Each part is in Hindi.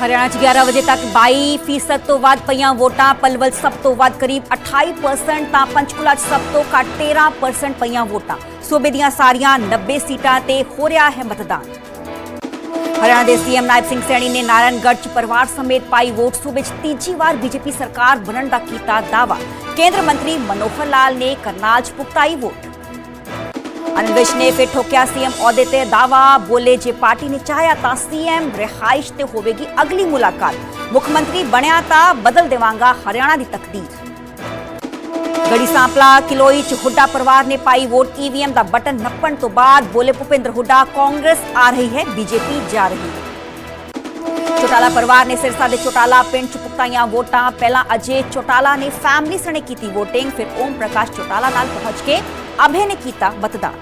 हरियाणा 11 वजे तक 22% तो वध पईयां वोटां। पलवल सब तो वध करीब 28% तां पंचकुला सब तो घट 13% पईयां वोटां। सूबे दीआं सारियां 90 सीटां ते हो रहा है मतदान। हरियाणा के सीएम नायब सिंह सैनी ने नारायणगढ़ च परिवार समेत पाई वोट। सूबे च तीजी बार बीजेपी सरकार बनने का कीता दावा। केंद्र मंत्री मनोहर लाल ने करनाल च पुगताई वोट। अनिल विज ने फिर ठोकिया सीएम औहदे ते दावा। बोले जे पार्टी ने चाहया तां सीएम रिहाइश ते होवेगी अगली मुलाकात। मुख्यमंत्री बनया तां बदल देवांगा हरियाणा दी तकदीर। गढ़ी सांपला किलोई च हुड्डा परिवार ने पाई वोट। ईवीएम का बटन नप्पण तो बाद बोले भूपेंद्र हुड्डा, कांग्रेस आ रही है, बीजेपी जा रही है। चौटाला परिवार ने सिरसा के चौटाला पिंड च पुगताईयां वोटां। पहला अजय चौटाला ने फैमिली सने की वोटिंग, फिर ओम प्रकाश चौटाला नाल पहुंच के अभय ने किया मतदान।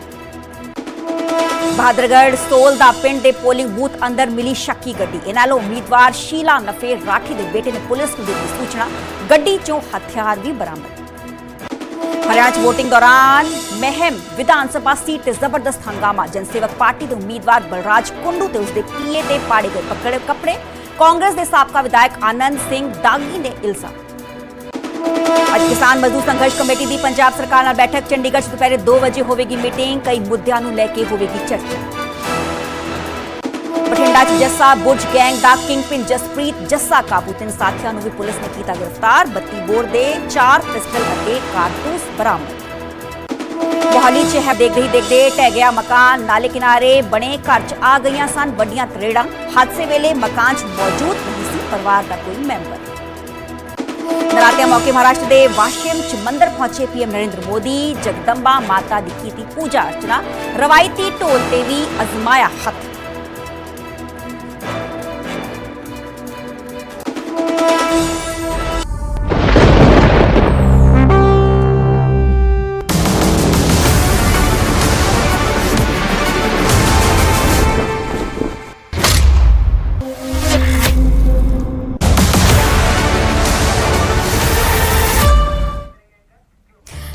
बहादुरगढ़ सोल दा पिंड दे पोलिंग बूथ अंदर मिली शक्की गड्डी। इनालो उम्मीदवार शीला नफेर राठी के बेटे ने पुलिस को दी सूचना। गड्डी चों हथियार भी बरामद। हरियाणा च वोटिंग दौरान महम विधानसभा सीट ते जबरदस्त हंगामा। जनसेवक पार्टी के उम्मीदवार बलराज कुंडू ते उसके पीए ते पाड़े गए पकड़े कपड़े। कांग्रेस के साबका विधायक आनंद सिंह दागी ने इल्जाम। आज किसान मजदूर संघर्ष कमेटी की पंजाब सरकार नाल बैठक। चंडीगढ़ दोपहर 2 बजे होगी मीटिंग। कई मुद्दों को लेकर होगी चर्चा। बठिंडा च जस्सा बुर्ज गैंग का किंगपिन जसप्रीत जस्सा काबू। 3 साथियों भी पुलिस ने किया गिरफ्तार। 32 बोर के 4 पिस्टल अगे कारतूस बरामद। मोहाली च है देखते ढह गया मकान। नाले किनारे बने घर च आ गई सन वड्डियां तरेड़ां। हादसे वेले मकान च मौजूद नहीं सी परिवार का कोई मैंबर। नराते मौके महाराष्ट्र के वाशिम च मंदिर पहुंचे पीएम नरेंद्र मोदी। जगदंबा माता की की पूजा अर्चना। रवायती ढोल ते भी अजमाया हथ।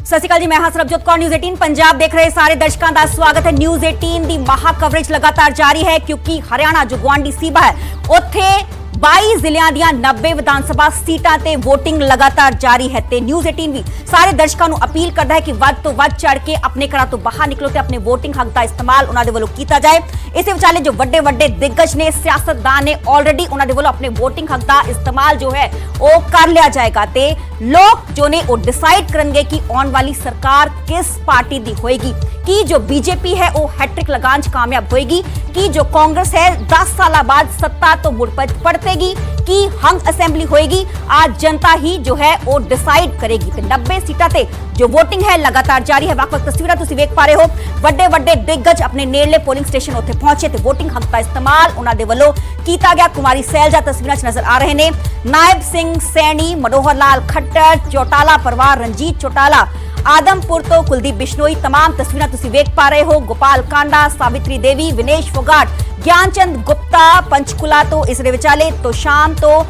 सत श्री अकाल जी, मैं हां सरबजोत कौर। न्यूज़ 18 पंजाब देख रहे सारे दर्शकों का स्वागत है। न्यूज़ 18 की महा कवरेज लगातार जारी है क्योंकि हरियाणा जो गुआंढी सूबा है उत्थे 22 जिलों दी 90 विधानसभा सीटां ते वोटिंग लगातार जारी है। ते न्यूज़ 18 भी सारे दर्शकों को अपील करता है कि वध तो वध चढ़ के अपने घरों तो बाहर निकलो ते अपने वोटिंग हक का इस्तेमाल उन्होंने वालों किया जाए। इस विचाले जो वड्डे वड्डे दिग्गज ने सियासतदान ने ऑलरेडी उन्होंने वालों अपने वोटिंग हक का इस्तेमाल जो है वो कर लिया जाएगा। ते लोग जो ने वो डिसाइड करेंगे कि आने वाली सरकार किस पार्टी की होएगी। कि जो बीजेपी है वो हैट्रिक लगान च कामयाब होएगी कि जो कांग्रेस है 10 साल बाद सत्ता तो मुड़ पड़तेगी कि हंग असेंबली होएगी। आज जनता ही जो है वो डिसाइड करेगी। तो 90 सीटां ते जो वोटिंग है लगातार जारी है। वक्त तस्वीर तुम वेख पा रहे हो वड्डे वड्डे दिग्गज अपने नेड़ले पोलिंग स्टेशन उत्थे पहुंचे ते वोटिंग हक का इस्तेमाल उन्होंने वालों किया गया। कुमारी सैलजा तस्वीर नजर आ रहे हैं। नायब सिंह सैनी, मनोहर लाल खट्टर, चौटाला परिवार, रंजीत चौटाला, आदमपुर तो कुलदीप बिश्नोई, तमाम तस्वीरें तुम वेख पा रहे हो। गोपाल कांडा, सावित्री देवी, विनेश फोगाट, ज्ञानचंद गुप्ता, पंचकुला तो इस विचाले तो शाम तो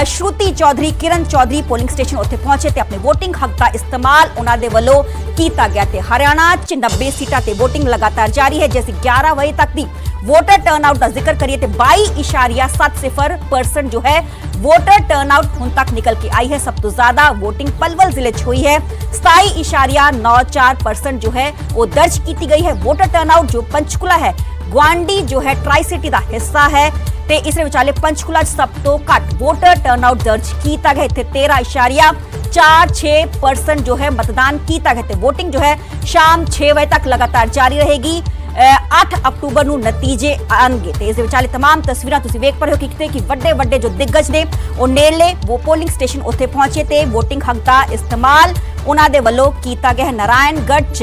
श्रुति चौधरी, किरण चौधरी पोलिंग स्टेशन उत्थे पहुंचे ते अपने वोटिंग हक का इस्तेमाल उन्होंने वालों किया गया। हरियाणा च 90 सीटां ते वोटिंग लगातार जारी है। जैसे 11 बजे तक की वोटर टर्नआउट का जिक्र करिए तो 22.70% जो है वोटर टर्नआउट हुण तक निकल के आई है। सब तो ज्यादा वोटिंग पलवल जिले च हुई है। 27.94% जो है वो दर्ज की गई है। वोटर टर्नआउट जो पंचकुला है गुआंढी जो है ट्राई सिटी का हिस्सा है ते इस विचाले पंचकुला सब तो घट वोटर टर्नआउट दर्ज किया गया। 13.46% जो है मतदान किया गया। वोटिंग जो है शाम 6 बजे तक लगातार जारी रहेगी। 8 अक्टूबर को नतीजे आएंगे। इस विचाले तमाम तस्वीर तुम वेख पा रहे हो कि वड्डे वड्डे जो दिग्गज ने वो नेड़ले वो पोलिंग स्टेशन उत्थे पहुंचे ते वोटिंग हक का इस्तेमाल उन्होंने वालों किया गया है। नारायणगढ़ च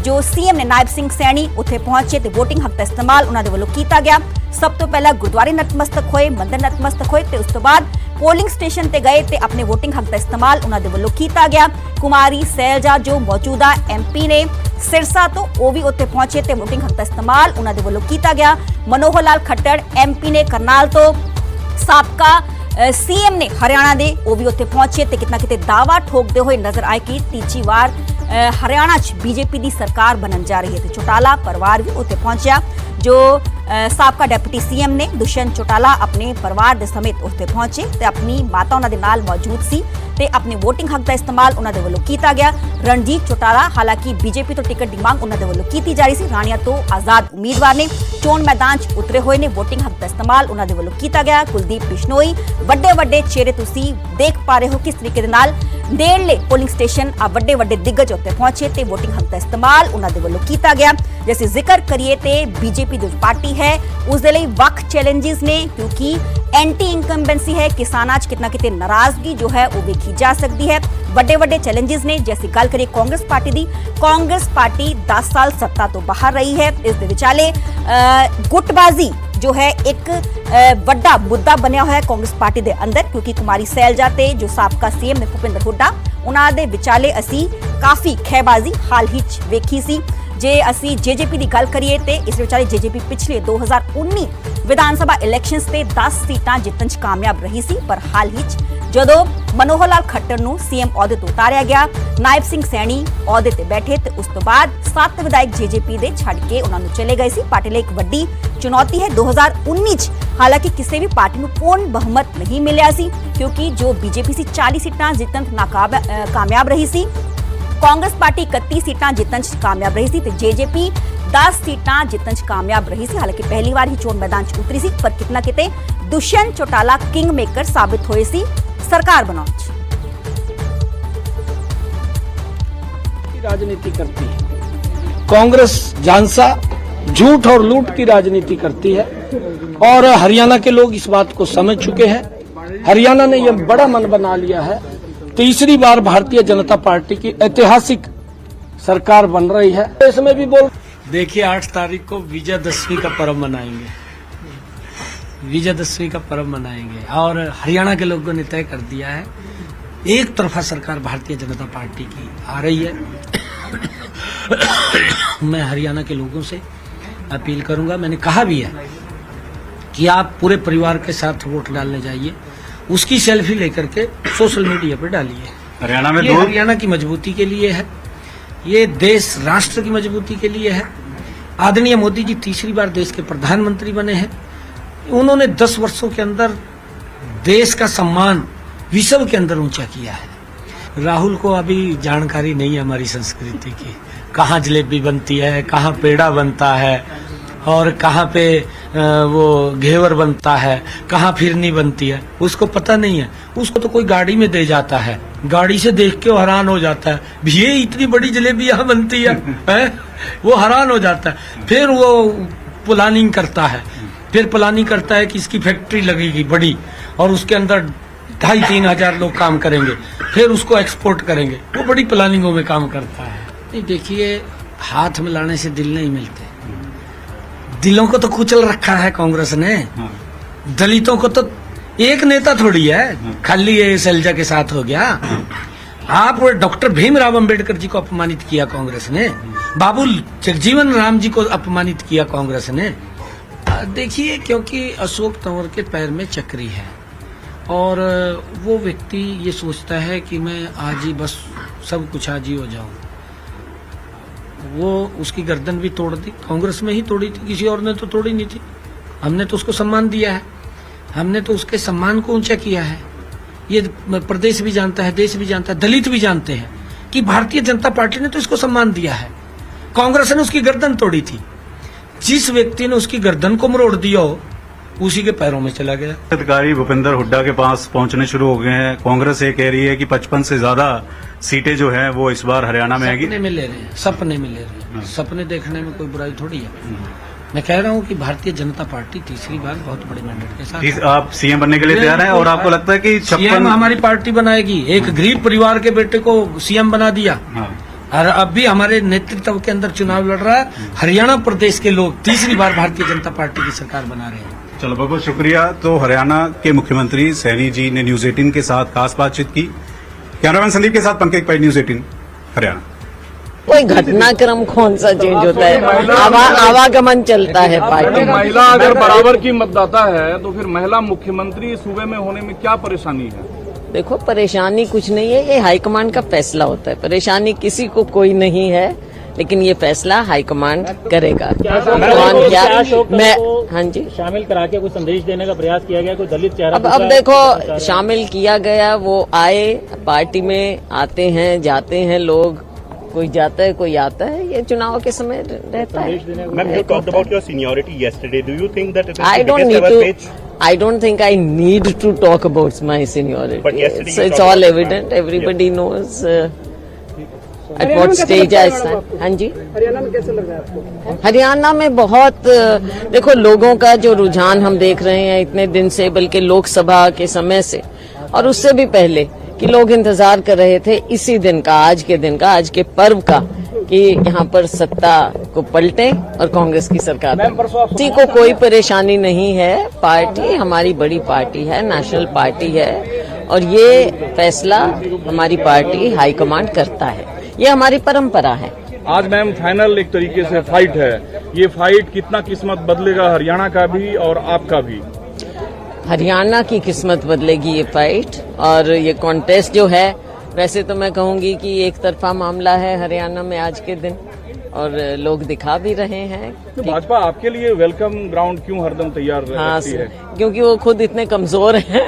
जो सीएम ने नायब सिंह सैनी उत्थे पहुंचे तो वोटिंग हक का इस्तेमाल उन्होंने वालों किया गया। सब तो पहला गुरुद्वारे नतमस्तक होए, मंदिर नतमस्तक होए ते उस तो बाद पोलिंग स्टेशन ते गए ते अपने वोटिंग हक का इस्तेमाल उन्होंने वालों किया गया। कुमारी सैलजा जो मौजूदा MP ने सिरसा तो वो भी उत्थे पहुंचे ते वोटिंग हक का इस्तेमाल उन्होंने वालों किया गया। मनोहर लाल खट्टर MP ने करनाल तो साबका सीएम ने हरियाणा दे वो भी उत्थे पहुंचे ते कितना किते दावा ठोकते हुए नजर आए कि तीजी बार हरियाणा च बीजेपी की सरकार बनन जा रही है। तो चौटाला परिवार भी उत्थे पहुंचा। जो ਸਾਬਕਾ ਡਿਪਟੀ ਸੀਐਮ ਨੇ ਦੁਸ਼ਯੰਤ ਚੌਟਾਲਾ ਆਪਣੇ ਪਰਿਵਾਰ ਦੇ ਸਮੇਤ ਉੱਥੇ ਪਹੁੰਚੇ ਤੇ ਆਪਣੀ ਮਾਤਾ ਉਹਨਾਂ ਦੇ ਨਾਲ ਮੌਜੂਦ ਸੀ ਤੇ ਆਪਣੇ VOTING ਹੱਕ ਦਾ ਇਸਤੇਮਾਲ ਉਹਨਾਂ ਦੇ ਵੱਲੋਂ ਕੀਤਾ ਗਿਆ। ਰਣਜੀਤ ਚੌਟਾਲਾ ਹਾਲਾਂਕਿ ਬੀਜੇਪੀ ਤੋਂ ਟਿਕਟ ਦੀ ਮੰਗ ਉਹਨਾਂ ਦੇ ਵੱਲੋਂ ਕੀਤੀ ਜਾ ਰਹੀ ਸੀ। ਰਾਣੀਆਂ ਤੋਂ ਆਜ਼ਾਦ ਉਮੀਦਵਾਰ ਨੇ, ਚੋਣ ਮੈਦਾਨ 'ਚ ਉਤਰੇ ਹੋਏ ਨੇ, VOTING ਹੱਕ ਦਾ ਇਸਤੇਮਾਲ ਉਹਨਾਂ ਦੇ ਵੱਲੋਂ ਕੀਤਾ ਗਿਆ। ਕੁਲਦੀਪ ਬਿਸ਼ਨੋਈ, ਵੱਡੇ ਚਿਹਰੇ ਤੁਸੀਂ ਦੇਖ ਪਾ ਰਹੇ ਹੋ ਕਿਸ ਤਰੀਕੇ ਦੇ ਨਾਲ ਨੇੜਲੇ ਪੋਲਿੰਗ ਸਟੇਸ਼ਨ ਆ ਵੱਡੇ ਦਿੱਗਜ ਉੱਤੇ ਪਹੁੰਚੇ ਤੇ VOTING ਹੱਕ ਦਾ ਇਸਤੇਮਾਲ ਉਹਨਾਂ ਦੇ ਵੱਲੋਂ ਕੀਤਾ ਗਿਆ। ਜੇ ਅਸੀਂ ਜ਼ਿਕਰ ਕਰੀਏ ਤੇ ਬੀਜੇਪੀ ਦੀ ਪਾਰਟੀ है उसदे लई वख चैलेंजेस ने क्योंकि एंटी इनकम्बेंसी है, किसानां च कितना किते नाराजगी जो है वो वेखी जा सकती है। ਵੱਡੇ चैलेंजेस ने। जैसी गल करिए कांग्रेस पार्टी दी, कांग्रेस पार्टी 10 साल सत्ता तो बाहर रही है। इस दे विचाले गुटबाजी जो है एक ਵੱਡਾ मुद्दा बनया होया कांग्रेस पार्टी दे अंदर क्योंकि कुमारी सैलजा ते जो साबका सीएम ने भूपिंदर हुड्डा उन्हां दे विचाले असी काफी खैबाजी हाल ही च वेखी सी। जे असी जेजेपी की गल करिए तो इस विचाले जेजेपी पिछले 2019 विधानसभा इलैक्शंस ते 10 सीटां जितन च कामयाब रही सी, पर हाल ही जदों मनोहर लाल खट्टर नूं सीएम अहुदे तो उतारिया गया, नायब सिंह सैनी अहुदे ते बैठे ते उस तो बाद 7 विधायक जेजेपी दे छड्ड के उन्हां नूं चले गए सी। पार्टी लई एक वड्डी चुनौती है 2019 हालांकि किसी भी पार्टी नूं पूर्ण बहुमत नहीं मिलिया सी क्योंकि जो बीजेपी सी 40 सीटां जितन कामयाब रही सी, कांग्रेस पार्टी 31 सीटां जितन च कामयाब रही सी ते जेजेपी 10 सीटां जितन च कामयाब रही सी। हालांकि पहली बार ही चोण मैदान च उतरी सी, पर कितना किते दुष्यंत चौटाला किंग मेकर साबित हुए सी सरकार बनाने च। राजनीति करती है कांग्रेस, झांसा झूठ और लूट की राजनीति करती है और हरियाणा के लोग इस बात को समझ चुके हैं। हरियाणा ने यह बड़ा मन बना लिया है, तीसरी बार भारतीय जनता पार्टी की ऐतिहासिक सरकार बन रही है। इसमें भी बोल देखिए 8 तारीख को विजयदशमी का पर्व मनाएंगे, विजयदशमी का पर्व मनाएंगे और हरियाणा के लोगों ने तय कर दिया है एक तरफा सरकार भारतीय जनता पार्टी की आ रही है। मैं हरियाणा के लोगों से अपील करूंगा, मैंने कहा भी है कि आप पूरे परिवार के साथ वोट डालने जाइए, उसकी सेल्फी लेकर के सोशल मीडिया पर डालिए। हरियाणा में हरियाणा की मजबूती के लिए है, ये देश राष्ट्र की मजबूती के लिए है। आदरणीय मोदी जी तीसरी बार देश के प्रधानमंत्री बने हैं, उन्होंने 10 वर्षों के अंदर देश का सम्मान विश्व के अंदर ऊंचा किया है। राहुल को अभी जानकारी नहीं है हमारी संस्कृति की, कहाँ जलेबी बनती है, कहाँ पेड़ा बनता है और कहाँ पे वो घेवर बनता है, कहाँ फिरनी बनती है, उसको पता नहीं है। उसको तो कोई गाड़ी में दे जाता है, गाड़ी से देख के वो हैरान हो जाता है ये इतनी बड़ी जलेबी यहाँ बनती है? वो हैरान हो जाता है। फिर वो प्लानिंग करता है, फिर प्लानिंग करता है कि इसकी फैक्ट्री लगेगी बड़ी और उसके अंदर 2,500-3 हजार लोग काम करेंगे, फिर उसको एक्सपोर्ट करेंगे। वो बड़ी प्लानिंगों में काम करता है। नहीं देखिए, हाथ मिलाने से दिल नहीं मिलते, दिलों को तो कुचल रखा है कांग्रेस ने। दलितों को तो एक नेता थोड़ी है, खाली ये सैलजा के साथ हो गया। आप डॉक्टर भीमराव अंबेडकर जी को अपमानित किया कांग्रेस ने, बाबू जगजीवन राम जी को अपमानित किया कांग्रेस ने। देखिए, क्योंकि अशोक तंवर के पैर में चक्री है और वो व्यक्ति ये सोचता है कि मैं आज ही बस सब कुछ आज ही हो जाऊं। वो उसकी गर्दन भी तोड़ दी, कांग्रेस में ही तोड़ी थी, किसी और ने तो तोड़ी नहीं थी। हमने तो उसको सम्मान दिया है, हमने तो उसके सम्मान को ऊंचा किया है। ये प्रदेश भी जानता है, देश भी जानता है, दलित भी जानते हैं कि भारतीय जनता पार्टी ने तो इसको सम्मान दिया है। कांग्रेस ने उसकी गर्दन तोड़ी थी। जिस व्यक्ति ने उसकी गर्दन को मरोड़ दिया हो उसी के पैरों में चला गया। अधिकारी भूपिंदर हुड्डा के पास पहुंचने शुरू हो गए हैं। कांग्रेस ये कह रही है कि 55 से ज्यादा सीटें जो हैं वो इस बार हरियाणा में आएगी। सपने में ले रहे हैं, सपने में ले रहे हैं। सपने देखने में कोई बुराई थोड़ी है। मैं कह रहा हूँ कि भारतीय जनता पार्टी तीसरी बार बहुत बड़े मैंडेट के साथ आप सीएम बनने के लिए तैयार हैं और आपको लगता है कि 56 हमारी पार्टी बनाएगी। एक गरीब परिवार के बेटे को सीएम बना दिया और अब भी हमारे नेतृत्व के अंदर चुनाव लड़ रहा है। हरियाणा प्रदेश के लोग तीसरी बार भारतीय जनता पार्टी की सरकार बना रहे हैं। चलो बहुत बहुत शुक्रिया। तो हरियाणा के मुख्यमंत्री सैनी जी ने न्यूज 18 के साथ खास बातचीत की। कैमरामैन संदीप के साथ पंकज पाई, न्यूज 18 हरियाणा। कोई घटनाक्रम कौन सा चेंज होता है, आवागमन चलता है पार्टी। महिला अगर बराबर की मतदाता है तो फिर महिला मुख्यमंत्री सूबे में होने में क्या परेशानी है? देखो, परेशानी कुछ नहीं है, ये हाईकमांड का फैसला होता है। परेशानी किसी को कोई नहीं है, लेकिन ये फैसला हाईकमांड करेगा। कौन क्या मैं हाँ जी शामिल करा के कोई संदेश देने का प्रयास किया गया, कोई दलित चेहरा अब देखो शामिल किया गया, वो आए पार्टी में, आते हैं जाते हैं लोग, कोई जाता है कोई आता है, ये चुनाव के समय रहता है। Ma'am, you talked about your seniority yesterday. Do you think that it is I the don't biggest need ever to. pitch? I don't think I need to talk about my seniority. But yesterday you It's talked all about evident. Everybody knows at what stage I stand. हाँ जी, हरियाणा में कैसे लग रहा है आपको? हरियाणा में बहुत देखो लोगों का जो रुझान हम देख रहे हैं इतने दिन से, बल्कि लोकसभा के समय से और उससे भी पहले, कि लोग इंतजार कर रहे थे इसी दिन का, आज के दिन का, आज के पर्व का, कि यहाँ पर सत्ता को पलटे और कांग्रेस की सरकार बने। किसी को कोई परेशानी नहीं है। पार्टी हमारी बड़ी पार्टी है, नेशनल पार्टी है, और ये फैसला हमारी पार्टी हाईकमांड करता है। ये हमारी परंपरा है। आज मैम फाइनल एक तरीके से फाइट है। ये फाइट कितना किस्मत बदलेगा हरियाणा का भी और आपका भी? हरियाणा की किस्मत बदलेगी ये फाइट, और ये कॉन्टेस्ट जो है, वैसे तो मैं कहूंगी कि एक तरफा मामला है हरियाणा में आज के दिन, और लोग दिखा भी रहे हैं तो भाजपा आपके लिए वेलकम ग्राउंड क्यों हरदम तैयार रहती है? क्योंकि वो खुद इतने कमजोर हैं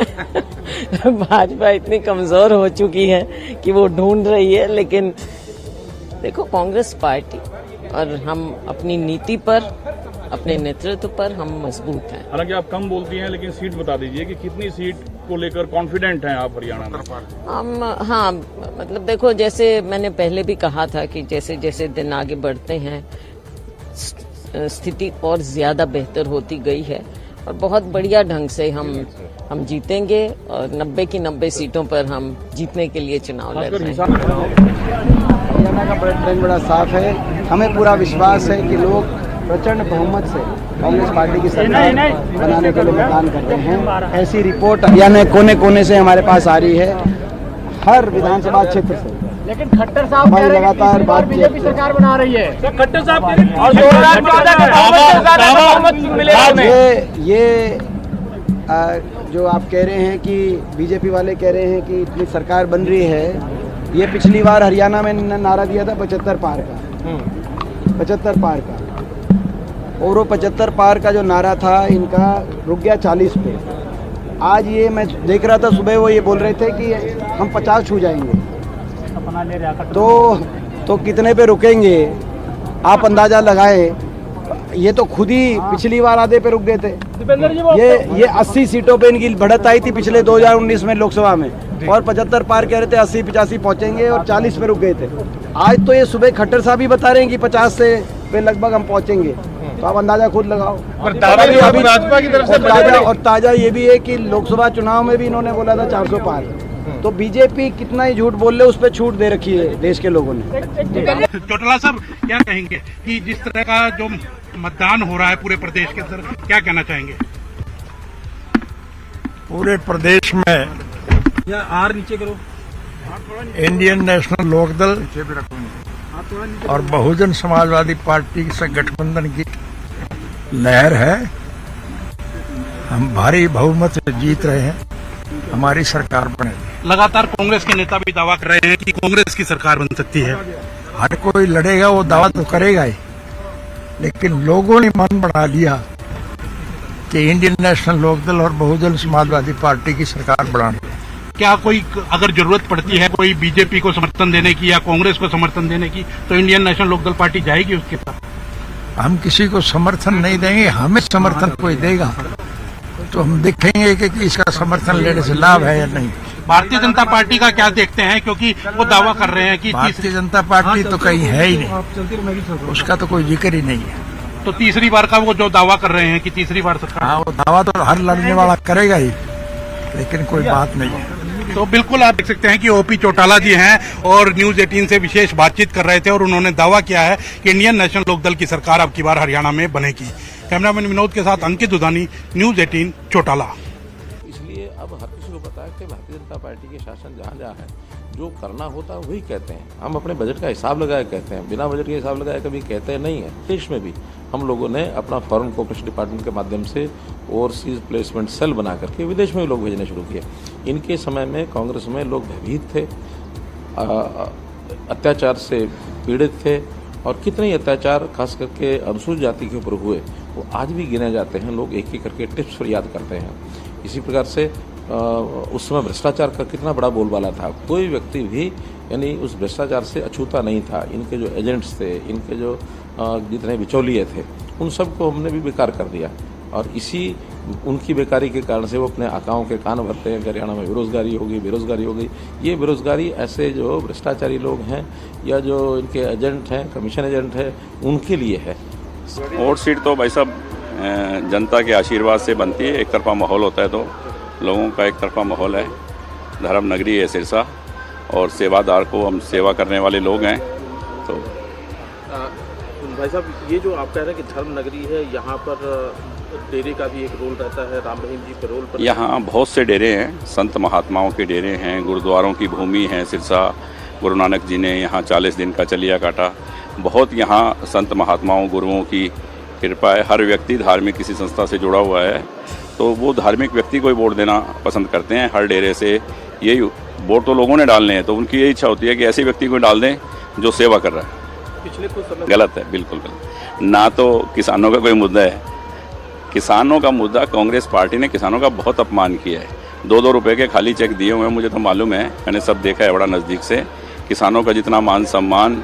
भाजपा इतनी कमजोर हो चुकी है कि वो ढूंढ रही है। लेकिन देखो कांग्रेस पार्टी और हम अपनी नीति पर, अपने नेतृत्व पर हम मजबूत हैं। हालांकि आप कम बोलती हैं, लेकिन सीट बता दीजिए कि कितनी सीट को लेकर कॉन्फिडेंट हैं आप हरियाणा में? हम हाँ, मतलब देखो, जैसे मैंने पहले भी कहा था कि जैसे जैसे दिन आगे बढ़ते हैं स्थिति और ज्यादा बेहतर होती गई है, और बहुत बढ़िया ढंग से हम जीतेंगे, और 90 की 90 सीटों पर हम जीतने के लिए चुनाव लड़ रहे हैं। हरियाणा का ट्रेंड बड़ा साफ है। हमें पूरा विश्वास है कि लोग प्रचंड बहुमत से कांग्रेस पार्टी की सरकार बनाने के लिए मतदान करते हैं। ऐसी रिपोर्ट हरियाणा कोने कोने से हमारे पास आ रही है, हर विधानसभा क्षेत्र से। लेकिन खट्टर साहब कह रहे हैं लगातार बात बीजेपी सरकार बना रही है। तो खट्टर साहब ये जो आप कह रहे हैं कि बीजेपी वाले कह रहे हैं कि इतनी सरकार बन रही है, ये पिछली बार हरियाणा में नारा दिया था 75 पार का, 75 पार का, और वो 75 पार का जो नारा था इनका रुक गया 40 पे। आज ये मैं देख रहा था सुबह, वो ये बोल रहे थे कि हम 50 छू जाएंगे, तो कितने पे रुकेंगे आप अंदाजा लगाएं। ये तो खुद ही पिछली बार आधे पे रुक गए थे। ये 80 सीटों पे इनकी बढ़त आई थी पिछले 2019 में लोकसभा में, और 75 पार कह रहे थे, 80-85 पहुंचेंगे, और 40 पे रुक गए थे। आज तो ये सुबह खट्टर साहब भी बता रहे हैं कि 50 से पे लगभग हम पहुंचेंगे, तो आप अंदाजा खुद लगाओ। भाजपा की तरफ से ताजा ये भी है कि लोकसभा चुनाव में भी इन्होंने बोला था 400 पार, तो बीजेपी कितना ही झूठ बोल ले, उस पर छूट दे रखी है देश के लोगों ने। चौटाला साहब क्या कहेंगे कि जिस तरह का जो मतदान हो रहा है पूरे प्रदेश के अंदर, क्या कहना चाहेंगे? पूरे प्रदेश में नीचे करो, इंडियन नेशनल लोकदल और बहुजन समाजवादी पार्टी से गठबंधन की लहर है। हम भारी बहुमत से जीत रहे हैं, हमारी सरकार बनेगी। लगातार कांग्रेस के नेता भी दावा कर रहे हैं कि कांग्रेस की सरकार बन सकती है। हर कोई लड़ेगा, वो दावा तो करेगा ही, लेकिन लोगों ने मन बना लिया कि इंडियन नेशनल लोकदल और बहुजन समाजवादी पार्टी की सरकार बनानी। क्या कोई अगर जरूरत पड़ती है कोई बीजेपी को समर्थन देने की या कांग्रेस को समर्थन देने की, तो इंडियन नेशनल लोकदल पार्टी जाएगी उसके साथ? हम किसी को समर्थन नहीं देंगे, हमें समर्थन कोई देगा तो हम देखेंगे कि इसका समर्थन लेने से लाभ है या नहीं। भारतीय जनता पार्टी का क्या देखते हैं, क्योंकि वो दावा कर रहे हैं कि भारतीय जनता पार्टी तो कहीं है ही नहीं, उसका तो कोई जिक्र ही नहीं है। तो तीसरी बार का वो जो दावा कर रहे हैं कि तीसरी बार सरकार, हाँ, वो दावा तो हर लड़ने वाला करेगा ही, लेकिन कोई बात नहीं है। तो बिल्कुल आप देख सकते हैं कि ओपी चौटाला जी हैं और न्यूज 18 से विशेष बातचीत कर रहे थे, और उन्होंने दावा किया है कि इंडियन नेशनल लोकदल की सरकार अब की बार हरियाणा में बनेगी। कैमरामैन विनोद के साथ अंकित दुधानी, न्यूज 18 चौटाला। इसलिए अब हर किसी को पता है कि भारतीय जनता पार्टी के शासन जहाँ जहाँ है, जो करना होता है वही कहते हैं। हम अपने बजट का हिसाब लगाए कहते हैं, बिना बजट के हिसाब लगाए कभी कहते नहीं है। देश में भी हम लोगों ने अपना फॉरेन कोऑपरेशन डिपार्टमेंट के माध्यम से ओवरसीज प्लेसमेंट सेल बना करके विदेश में भी लोग भेजने शुरू किए। इनके समय में कांग्रेस में लोग भयभीत थे, अत्याचार से पीड़ित थे, और कितने ही अत्याचार खास करके अनुसूचित जाति के ऊपर हुए वो आज भी गिने जाते हैं। लोग एक एक करके टिप्स पर याद करते हैं। इसी प्रकार से उस समय भ्रष्टाचार का कितना बड़ा बोलबाला था। कोई व्यक्ति भी यानी उस भ्रष्टाचार से अछूता नहीं था। इनके जो एजेंट्स थे, इनके जो जितने बिचौलिए थे, उन सबको हमने भी बेकार कर दिया। और इसी उनकी बेकारी के कारण से वो अपने आकाओं के कान भरते हैं कि हरियाणा में बेरोजगारी होगी, बेरोजगारी होगी। ये बेरोजगारी ऐसे जो भ्रष्टाचारी लोग हैं या जो इनके एजेंट हैं, कमीशन एजेंट है, उनके लिए है। वोट सीट तो भाई साहब जनता के आशीर्वाद से बनती है। एक तरफा माहौल होता है तो लोगों का एक तरफा माहौल है। धर्म नगरी है सिरसा और सेवादार को हम सेवा करने वाले लोग हैं। तो भाई साहब ये जो आप कह रहे हैं कि धर्म नगरी है, यहाँ पर डेरे का भी एक रोल रहता है, राम रहीम जी के रोल पर। यहाँ बहुत से डेरे हैं, संत महात्माओं के डेरे हैं, गुरुद्वारों की भूमि है सिरसा। गुरु नानक जी ने यहाँ 40 दिन का चलिया काटा। बहुत यहाँ संत महात्माओं गुरुओं की कृपा है। हर व्यक्ति धार्मिक किसी संस्था से जुड़ा हुआ है तो वो धार्मिक व्यक्ति को ही वोट देना पसंद करते हैं। हर डेरे से यही वोट तो लोगों ने डालने हैं तो उनकी यही इच्छा होती है कि ऐसे व्यक्ति को डाल दें जो सेवा कर रहा है। पिछले कुछ समय गलत है, बिल्कुल गलत। ना तो किसानों का कोई मुद्दा है। किसानों का मुद्दा, कांग्रेस पार्टी ने किसानों का बहुत अपमान किया है। 2-2 रुपए के खाली चेक दिए हुए हैं, मुझे तो मालूम है, मैंने सब देखा है बड़ा नज़दीक से। किसानों का जितना मान सम्मान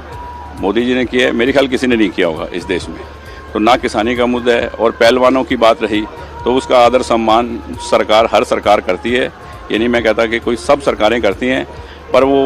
मोदी जी ने किया है मेरे ख्याल किसी ने नहीं किया होगा इस देश में। तो ना किसानी का मुद्दा है। और पहलवानों की बात रही तो उसका आदर सम्मान सरकार, हर सरकार करती है। ये नहीं मैं कहता कि कोई सब सरकारें करती हैं, पर वो